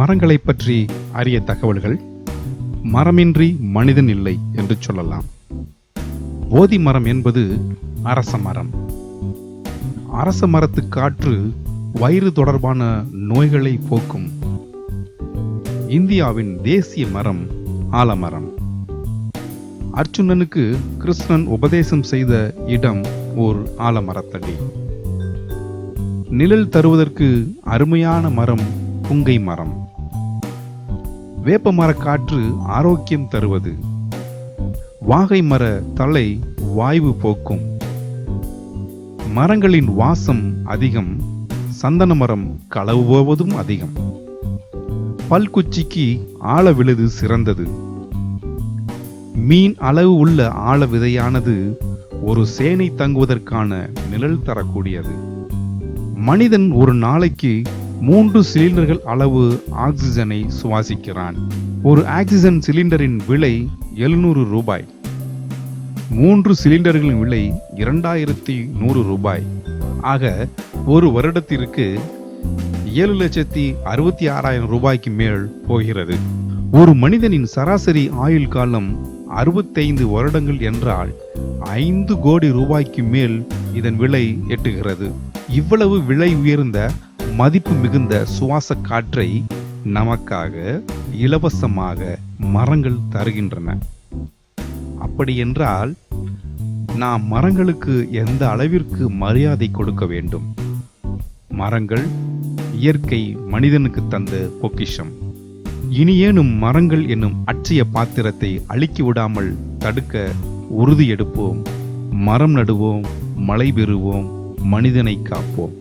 மரங்களைப் பற்றி அரிய தகவல்கள். மரமின்றி மனிதன் இல்லை என்று சொல்லலாம். போதி மரம் என்பது அரச மரம். அரச மரத்து காற்று வயிறு தொடர்பான நோய்களை போக்கும். இந்தியாவின் தேசிய மரம் ஆலமரம். அர்ஜுனனுக்கு கிருஷ்ணன் உபதேசம் செய்த இடம் ஓர் ஆலமரத்தடி. நிழல் தருவதற்கு அருமையான மரம் புங்கை மரம். வேப்ப மர காற்று ஆரோக்கியம் தருவது. வாகை மர தலை வாய்வு போக்கும். மரங்களின் வாசம் அதிகம். சந்தன மரம் களவு போவதும் அதிகம். பல்குச்சிக்கு ஆழ விழுது சிறந்தது. மீன் அளவு உள்ள ஆழ விதையானது ஒரு சேனை தங்குவதற்கான நிழல் தரக்கூடியது. மனிதன் ஒரு நாளைக்கு 3 சிலிண்டர்கள் அளவு ஆக்சிஜனை சுவாசிக்கிறான். ஒரு ஆக்சிஜன் சிலிண்டரின் விலை 700 ரூபாய். 3 சிலிண்டர்களின் விலை 2100 ரூபாய். ஆக ஒரு வருடத்திற்கு 7,66,000 ரூபாய்க்கு மேல் போகிறது. ஒரு மனிதனின் சராசரி ஆயுள் காலம் 65 வருடங்கள் என்றால் 5 கோடி ரூபாய்க்கு மேல் இதன் விலை எட்டுகிறது. இவ்வளவு விலை உயர்ந்த மதிப்பு மிகுந்த சுவாச காற்றை நமக்காக இலவசமாக மரங்கள் தருகின்றன. அப்படி என்றால் நாம் மரங்களுக்கு எந்த அளவிற்கு மரியாதை கொடுக்க வேண்டும்? மரங்கள் இயற்கை மனிதனுக்கு தந்த பொக்கிஷம். இனியேனும் மரங்கள் என்னும் அட்சய பாத்திரத்தை அழிக்க விடாமல் தடுக்க உறுதி எடுப்போம். மரம் நடுவோம், மழை பெறுவோம், மனிதனை காப்போம்.